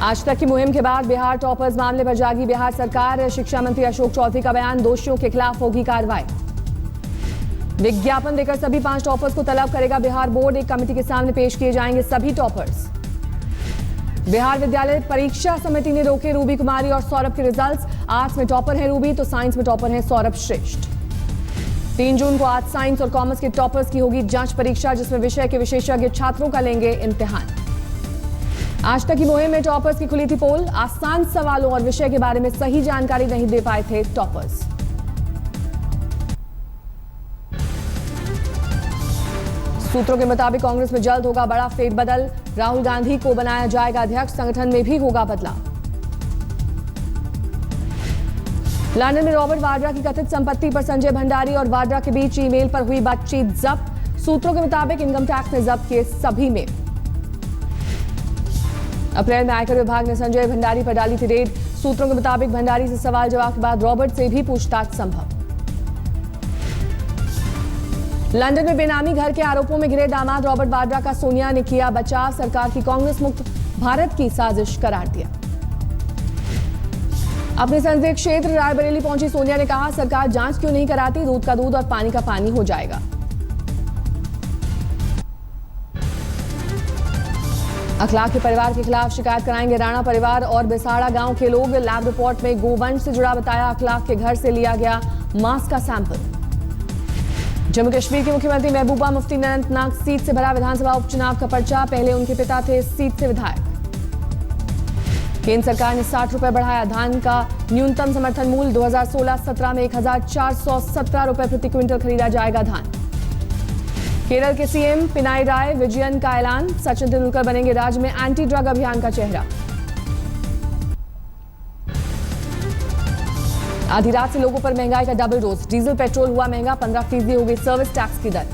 आज तक की मुहिम के बाद बिहार टॉपर्स मामले पर जागी बिहार सरकार। शिक्षा मंत्री अशोक चौधरी का बयान, दोषियों के खिलाफ होगी कार्रवाई। विज्ञापन देकर सभी 5 टॉपर्स को तलब करेगा बिहार बोर्ड। एक कमेटी के सामने पेश किए जाएंगे सभी टॉपर्स। बिहार विद्यालय परीक्षा समिति ने रोके रूबी कुमारी और सौरभ के रिजल्ट्स। आर्ट्स में टॉपर है रूबी तो साइंस में टॉपर है सौरभ श्रेष्ठ। 3 जून को आर्ट्स, साइंस और कॉमर्स के टॉपर्स की होगी जांच परीक्षा, जिसमें विषय के विशेषज्ञ छात्रों का लेंगे इम्तिहान। आज तक की मुहिम में टॉपर्स की खुली थी पोल। आसान सवालों और विषय के बारे में सही जानकारी नहीं दे पाए थे टॉपर्स। सूत्रों के मुताबिक कांग्रेस में जल्द होगा बड़ा फेरबदल। राहुल गांधी को बनाया जाएगा अध्यक्ष, संगठन में भी होगा बदलाव। लंदन में रॉबर्ट वाड्रा की कथित संपत्ति पर संजय भंडारी और वाड्रा के बीच ईमेल पर हुई बातचीत जब्त। सूत्रों के मुताबिक इनकम टैक्स ने जब्त किए सभी मेल। अप्रैल में आयकर विभाग ने संजय भंडारी पर डाली थी रेड। सूत्रों के मुताबिक भंडारी से सवाल जवाब के बाद रॉबर्ट से भी पूछताछ संभव। लंदन में बेनामी घर के आरोपों में घिरे दामाद रॉबर्ट वाड्रा का सोनिया ने किया बचाव। सरकार की कांग्रेस मुक्त भारत की साजिश करार दिया। अपने संसदीय क्षेत्र रायबरेली पहुंची सोनिया ने कहा, सरकार जांच क्यों नहीं कराती, दूध का दूध और पानी का पानी हो जाएगा। अखलाक के परिवार के खिलाफ शिकायत कराएंगे राणा परिवार और बिसाड़ा गांव के लोग। लैब रिपोर्ट में गोवंश से जुड़ा बताया। अखलाक के घर से लिया गया मांस का सैंपल। जम्मू कश्मीर के मुख्यमंत्री महबूबा मुफ्ती ने अनंतनाग सीट से भरा विधानसभा उपचुनाव का पर्चा। पहले उनके पिता थे इस सीट से विधायक। केंद्र सरकार ने 60 रुपए बढ़ाया धान का न्यूनतम समर्थन मूल्य। 2016-17 में 1417 रुपए प्रति क्विंटल खरीदा जाएगा धान। केरल के सीएम पिनाई विजयन का ऐलान, सचिन तेंदुलकर बनेंगे राज्य में एंटी ड्रग अभियान का चेहरा। आधी रात से लोगों पर महंगाई का डबल डोज। डीजल पेट्रोल हुआ महंगा, 15% हो गई सर्विस टैक्स की दर।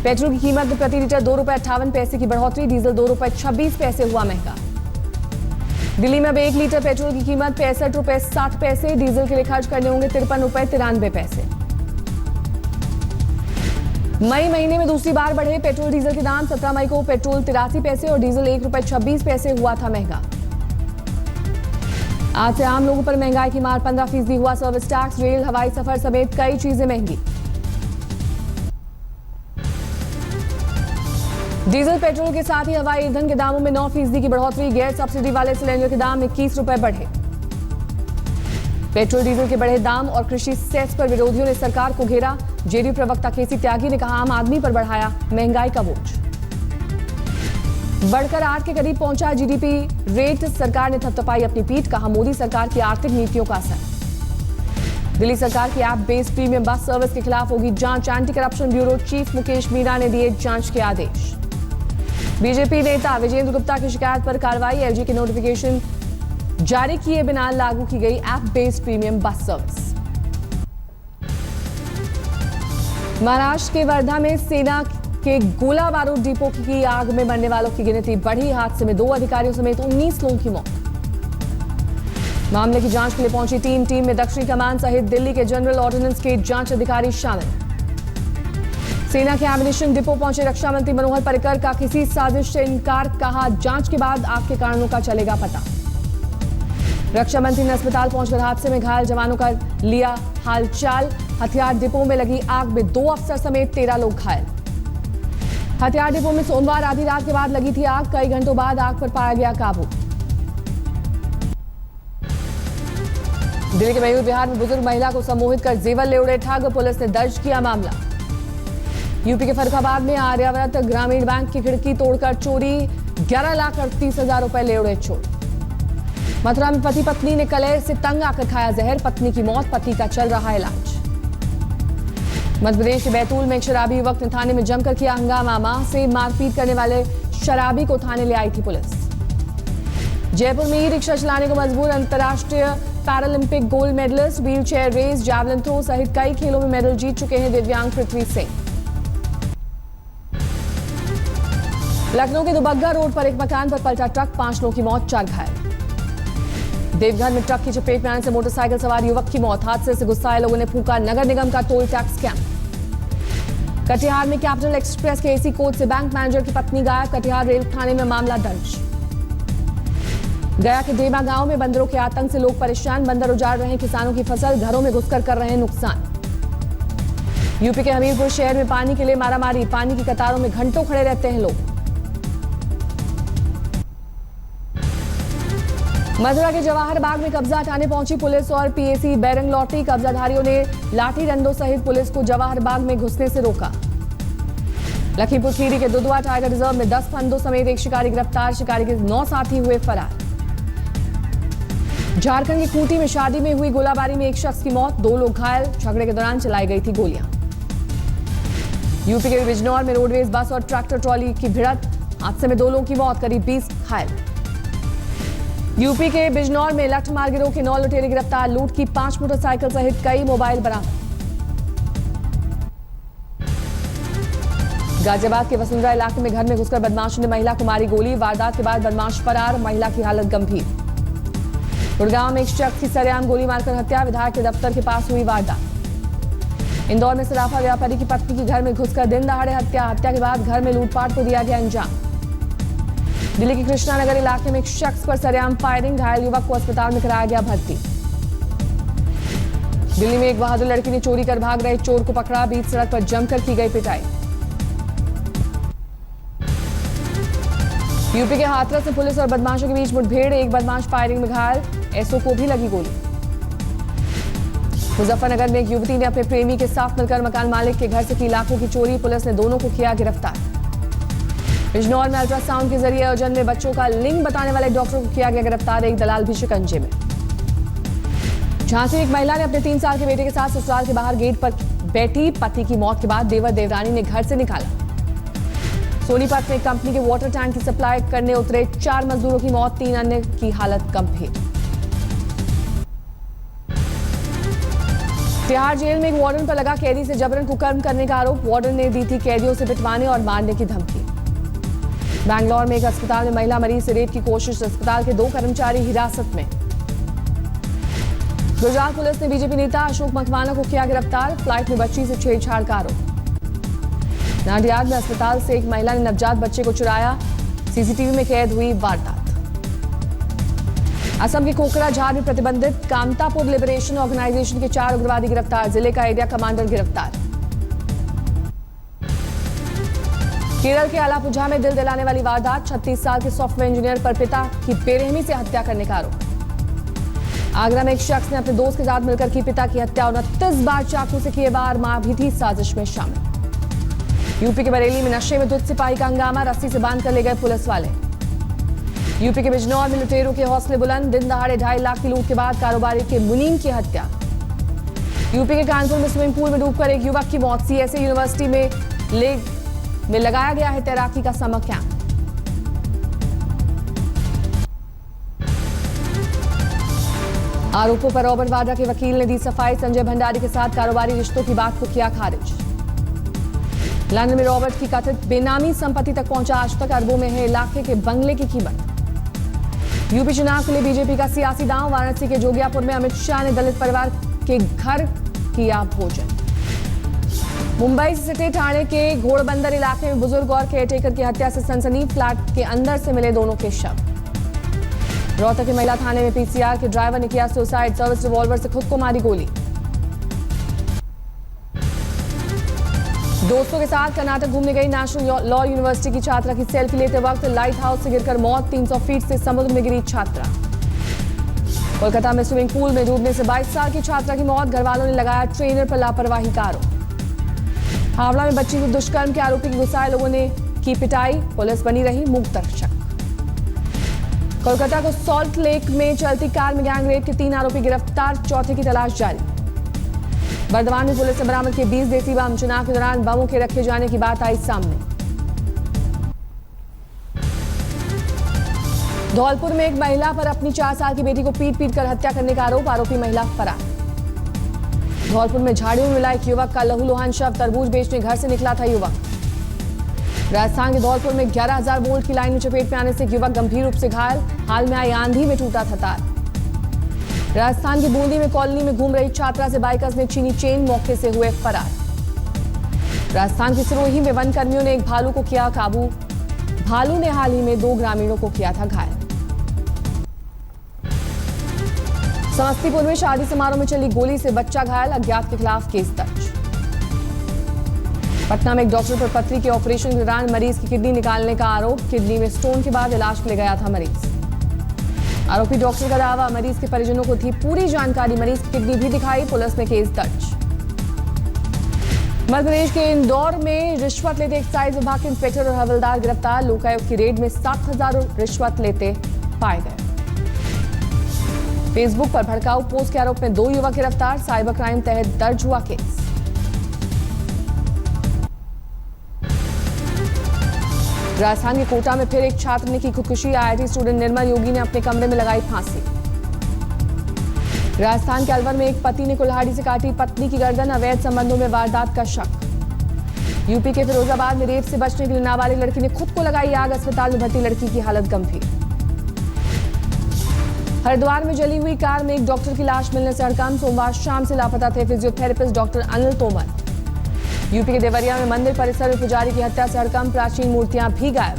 पेट्रोल की कीमत में प्रति लीटर 2 रुपए 58 पैसे की बढ़ोतरी। डीजल 2 रुपए 26 पैसे हुआ महंगा। दिल्ली में अब 1 लीटर पेट्रोल की कीमत 65 रुपए 60 पैसे। डीजल के लिए खर्च करने होंगे 53 रुपए 93 पैसे। मई महीने में दूसरी बार बढ़े पेट्रोल डीजल के दाम। 17 मई को पेट्रोल 83 पैसे और डीजल 1 रुपए 26 पैसे हुआ था महंगा। आज से आम लोगों पर महंगाई की मार। 15% हुआ सर्विस टैक्स। रेल, हवाई सफर समेत कई चीजें महंगी। डीजल पेट्रोल के साथ ही हवाई ईंधन के दामों में 9% की बढ़ोतरी। गैस सब्सिडी वाले सिलेंडर के दाम 21 रुपए बढ़े। पेट्रोल डीजल के बढ़े दाम और कृषि सेस पर विरोधियों ने सरकार को घेरा। जेडीयू प्रवक्ता केसी त्यागी ने कहा, आम आदमी पर बढ़ाया महंगाई का बोझ। बढ़कर 8 के करीब पहुंचा जीडीपी रेट। सरकार ने थपथपाई अपनी पीठ, कहा मोदी सरकार की आर्थिक नीतियों का असर। दिल्ली सरकार की app based premium bus service के खिलाफ होगी जांच। Anti corruption bureau chief Mukesh Meena ने दिए जांच के आदेश। बीजेपी नेता विजेंद्र गुप्ता की शिकायत पर कार्रवाई। एलजी के नोटिफिकेशन जारी किए बिना लागू की गई app based premium bus service. Maharashtra के वर्धा में सेना के गोला बारूद डिपो की आग में मरने वालों की गिनती बढ़ी। हादसे में 2 अधिकारियों समेत 19 लोगों की मौत। मामले की जांच के लिए पहुंची टीम में दक्षिणी कमान सहित दिल्ली के जनरल ऑर्डिनेंस के जांच अधिकारी शामिल। सेना के एमिनेशन डिपो पहुंचे रक्षा मंत्री मनोहर पर्रिकर का किसी साजिश से इनकार, कहा जांच के बाद आग के कारणों का चलेगा पता। रक्षा मंत्री ने अस्पताल पहुंचकर हादसे में घायल जवानों का लिया हालचाल। हथियार डिपो में लगी आग में 2 अफसर समेत 13 लोग घायल। हथियार डिपो में सोमवार आधी रात के बाद लगी थी आग। कई घंटों बाद आग पर पाया गया काबू। दिल्ली के मयूर विहार में बुजुर्ग महिला को सम्मोहित कर जेवर ले उड़े ठग। पुलिस ने दर्ज किया मामला। यूपी के फर्रुखाबाद में आर्यावर्त ग्रामीण बैंक की खिड़की तोड़कर चोरी। 11,38,000 रुपए ले उड़े चोर। मथुरा में पति पत्नी ने कलेह से तंग आकर खाया जहर। पत्नी की मौत, पति का चल रहा इलाज। मध्य प्रदेश के बैतूल में एक शराबी युवक ने थाने में जमकर किया हंगामा। मां से मारपीट करने वाले शराबी को थाने ले आई थी पुलिस। जयपुर में ई रिक्शा चलाने को मजबूर अंतर्राष्ट्रीय Paralympic gold medalist. Wheel chair race, javelin throw सहित कई खेलों में मेडल जीत चुके हैं दिव्यांग पृथ्वी सिंह। लखनऊ के दुबग्गा रोड पर एक मकान पर पलटा ट्रक। 5 लोगों की मौत, 4 घायल। देवघर में ट्रक की चपेट में आने से मोटरसाइकिल सवार युवक की मौत। हादसे से गुस्साए लोगों ने फूंका नगर निगम का टोल टैक्स कैंप। कटिहार में कैपिटल एक्सप्रेस के एसी कोच से बैंक मैनेजर की पत्नी गायब। कटिहार रेल थाने में मामला दर्ज। गया के डेमा गांव में बंदरों के आतंक से लोग परेशान। बंदर उजाड़ रहे हैं किसानों की फसल, घरों में घुसकर कर रहे हैं नुकसान। यूपी के हमीरपुर शहर में पानी के लिए मारामारी, पानी की कतारों में घंटों खड़े रहते हैं लोग। मथुरा के जवाहर बाग में कब्जा हटाने पहुंची पुलिस और पीएसी बैरंग लौटी। कब्जाधारियों ने लाठी डंडों सहित पुलिस को जवाहर बाग में घुसने से रोका। लखीमपुर खीरी के दुधवा टाइगर रिजर्व में 10 फंदों समेत एक शिकारी गिरफ्तार, शिकारी के 9 साथी हुए फरार। झारखंड की खूंटी में शादी में हुई गोलाबारी में एक शख्स की मौत, 2 लोग घायल, झगड़े के दौरान चलाई गई थी गोलियां। यूपी के बिजनौर में रोडवेज बस और ट्रैक्टर ट्रॉली की भिड़ंत, हादसे में 2 लोगों की मौत, करीब 20 घायल। यूपी के बिजनौर में लठमार गिरोह के 9 लुटेरे गिरफ्तार, लूट की 5 मोटरसाइकिल सहित कई मोबाइल बरामद। गाजियाबाद के वसुंधरा इलाके में घर में घुसकर बदमाशों ने महिला को मारी गोली, वारदात के बाद बदमाश फरार, महिला की हालत गंभीर। गुड़गांव में एक शख्स की सरेआम गोली मारकर हत्या, विधायक के दफ्तर के पास हुई वारदात। इंदौर में सराफा व्यापारी की पत्नी की घर में घुसकर दिन दहाड़े हत्या, हत्या के बाद घर में लूटपाट को दिया गया अंजाम। दिल्ली के कृष्णानगर इलाके में एक शख्स पर सरेआम फायरिंग, घायल युवक को अस्पताल में कराया गया भर्ती। दिल्ली में एक बहादुर लड़की ने चोरी कर भाग रहे चोर को पकड़ा, बीच सड़क पर जमकर की गई पिटाई। यूपी के हाथरस में पुलिस और बदमाशों के बीच मुठभेड़, एक बदमाश फायरिंग में घायल, एसओ को भी लगी गोली। मुजफ्फरनगर में एक युवती ने अपने प्रेमी के साथ मिलकर मकान मालिक के घर से की लाखों की चोरी, पुलिस ने दोनों को किया गिरफ्तार। बिजनौर में अल्ट्रासाउंड के जरिए आयोजन में बच्चों का लिंग बताने वाले डॉक्टर को किया गया गिरफ्तार, एक दलाल भी शिकंजे में। झांसी में एक महिला ने अपने 3 साल के बेटे के साथ ससुराल के बाहर गेट पर बैठी, पति की मौत के बाद देवर देवरानी ने घर से निकाला। सोनीपत में कंपनी के वाटर टैंक की सप्लाई करने उतरे 4 मजदूरों की मौत, 3 अन्य की हालत गंभीर। तिहाड़ जेल में एक वार्डन पर लगा कैदी से जबरन कुकर्म करने का आरोप, वार्डन ने दी थी कैदियों से पिटवाने और मारने की धमकी। बैंगलोर में एक अस्पताल में महिला मरीज से रेप की कोशिश, अस्पताल के 2 कर्मचारी हिरासत में। गुजरात पुलिस ने बीजेपी नेता अशोक मकवाना को किया गिरफ्तार, फ्लाइट में बच्ची से छेड़छाड़ का आरोप। नाडियाद में अस्पताल से एक महिला ने नवजात बच्चे को चुराया, सीसीटीवी में कैद हुई वारदात। असम के कोकराझार में प्रतिबंधित कामतापुर लिबरेशन ऑर्गेनाइजेशन के 4 उग्रवादी गिरफ्तार, जिले का एरिया कमांडर गिरफ्तार। केरल के आलापुझा में दिल दिलाने वाली वारदात, 36 साल के सॉफ्टवेयर इंजीनियर पर पिता की बेरहमी से हत्या करने का आरोप। आगरा में एक शख्स ने अपने दोस्त के साथ मिलकर की पिता की हत्या, 29 बार चाकू से किए वार, मां भी थी साजिश में शामिल। यूपी के बरेली में नशे में धुत सिपाही का हंगामा, रस्सी से बांध कर ले गए पुलिस वाले। यूपी के बिजनौर में लुटेरों के हौसले बुलंद, दिन दहाड़े 2.5 लाख की लूट के बाद कारोबारी के मुनीम की हत्या। यूपी के कानपुर में स्विमिंग पूल में डूबकर एक युवक की मौत, सीएसए यूनिवर्सिटी में लगाया गया है तैराकी का समर कैंप। आरोपों पर रॉबर्ट वाड्रा के वकील ने दी सफाई, संजय भंडारी के साथ कारोबारी रिश्तों की बात को किया खारिज। लंदन में रॉबर्ट की कथित बेनामी संपत्ति तक पहुंचा, आज तक अरबों में है इलाके के बंगले की कीमत। यूपी चुनाव के लिए बीजेपी का सियासी दांव, वाराणसी के जोगियापुर में अमित शाह ने दलित परिवार के घर किया भोजन। मुंबई से सटे ठाणे के घोड़बंदर इलाके में बुजुर्ग और केयरटेकर की हत्या से सनसनी, फ्लैट के अंदर से मिले दोनों के शव। रोहतक के महिला थाने में पीसीआर के ड्राइवर ने किया सुसाइड, सर्विस रिवॉल्वर से खुद को मारी गोली। दोस्तों के साथ कर्नाटक घूमने गई नेशनल लॉ यूनिवर्सिटी की छात्रा की सेल्फी लेते वक्त लाइट हाउस से गिरकर मौत, 300 फीट से समुद्र में गिरी छात्रा। कोलकाता में स्विमिंग पूल में डूबने से 22 साल की छात्रा की मौत, घर वालों ने लगाया ट्रेनर पर लापरवाही का आरोप। हावड़ा में बच्ची से दुष्कर्म के आरोपी की गुस्साए लोगों ने की पिटाई, पुलिस बनी रही मूक दर्शक। कोलकाता को सॉल्ट लेक में चलती कार में गैंगरेप के 3 आरोपी गिरफ्तार, चौथे की तलाश जारी। बर्धमान में पुलिस ने बरामद किए 20 देसी बम, चुनाव के दौरान बमों के रखे जाने की बात आई सामने। धौलपुर में एक महिला पर अपनी 4 साल की बेटी को पीट कर हत्या करने का आरोप, आरोपी महिला फरार। धौलपुर में झाड़ियों में मिला एक युवक का लहूलुहान शव, तरबूज बेचने घर से निकला था युवक। राजस्थान के धौलपुर में 11,000 वोल्ट की लाइन में चपेट में आने से एक युवक गंभीर रूप से घायल, हाल में आई आंधी में टूटा था तार। राजस्थान की बूंदी में कॉलोनी में घूम रही छात्रा से बाइकर्स ने छीनी चेन, मौके से हुए फरार। राजस्थान की सिरोही में वन कर्मियों ने एक भालू को किया काबू, भालू ने हाल ही में 2 ग्रामीणों को किया था घायल। समस्तीपुर में शादी समारोह में चली गोली से बच्चा घायल, अज्ञात के खिलाफ केस दर्ज। पटना में एक डॉक्टर पर पथरी के ऑपरेशन के दौरान मरीज की किडनी निकालने का आरोप। किडनी में स्टोन के बाद इलाज के लिए गया था मरीज। आरोपी डॉक्टर का दावा, मरीज के परिजनों को थी पूरी जानकारी। मरीज की किडनी भी दिखाई, पुलिस ने केस दर्ज। मध्य प्रदेश के इंदौर में रिश्वत लेते एक्साइज विभाग के इंस्पेक्टर और हवलदार गिरफ्तार। लोकायुक्त की रेड में 7,000 रिश्वत लेते पाए गए। फेसबुक पर भड़काऊ पोस्ट के आरोप में 2 युवक गिरफ्तार। साइबर क्राइम तहत दर्ज हुआ केस। राजस्थान के कोटा में फिर एक छात्र ने की खुदकुशी। IIT स्टूडेंट निर्मल योगी ने अपने कमरे में लगाई फांसी। राजस्थान के अलवर में एक पति ने कुल्हाड़ी से काटी पत्नी की गर्दन। अवैध संबंधों में वारदात का शक। यूपी के फिरोजाबाद में रेप से बचने के लिए नाबालिग लड़की ने खुद को लगाई आग। अस्पताल में भर्ती लड़की की हालत गंभीर। हरिद्वार में जली हुई कार में एक डॉक्टर की लाश मिलने से हड़कंप। सोमवार शाम से लापता थे physiotherapist doctor Anil Tomar. UP के देवरिया में मंदिर परिसर में पुजारी की हत्या से हड़कंप। प्राचीन मूर्तियां भी गायब।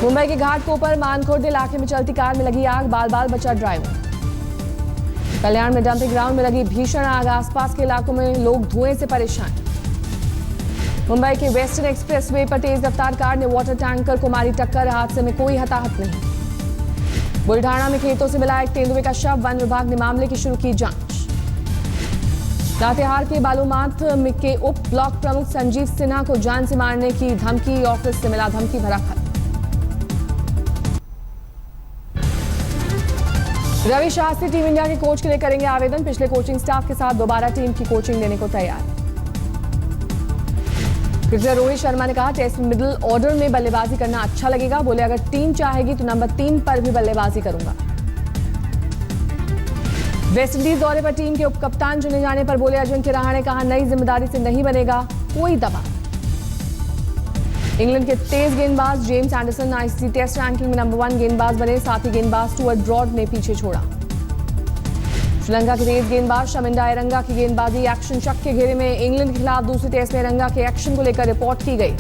मुंबई के घाटकोपर मानखुर्द इलाके में चलती कार में लगी आग। बाल बाल बचा ड्राइवर। कल्याण में डंपिंग ग्राउंड में लगी भीषण आग। आसपास के इलाकों में लोग धुएं से परेशान। मुंबई के वेस्टर्न एक्सप्रेसवे पर तेज रफ्तार कार ने वाटर टैंकर को मारी टक्कर। हादसे में कोई हताहत नहीं। बुल्ढाना में खेतों से मिला एक तेंदुए का शव। वन विभाग ने मामले की शुरू की जांच। लातेहार के बालूमाथ के उप ब्लॉक प्रमुख संजीव सिन्हा को जान से मारने की धमकी। ऑफिस से मिला धमकी भरा खत। रवि शास्त्री टीम इंडिया के कोच के लिए करेंगे आवेदन। पिछले कोचिंग स्टाफ के साथ दोबारा टीम की कोचिंग देने को तैयार। क्रिकेटर रोहित शर्मा ने कहा, टेस्ट में मिडिल ऑर्डर में बल्लेबाजी करना अच्छा लगेगा। बोले, अगर टीम चाहेगी तो नंबर 3 पर भी बल्लेबाजी करूंगा। वेस्टइंडीज दौरे पर टीम के उपकप्तान चुने जाने पर बोले अजिंक्य रहाणे, कहा नई जिम्मेदारी से नहीं बनेगा कोई दबाव। इंग्लैंड के तेज गेंदबाज James Anderson ICC test ranking में नंबर 1 गेंदबाज बने। साथ ही गेंदबाज स्टुअर्ट ब्रॉड ने पीछे छोड़ा। श्रीलंका के तेज गेंदबाज शमिंदा अयरंगा की गेंदबाजी एक्शन शक के घेरे में। इंग्लैंड के खिलाफ दूसरे टेस्ट में अयरंगा के एक्शन को लेकर रिपोर्ट की गई।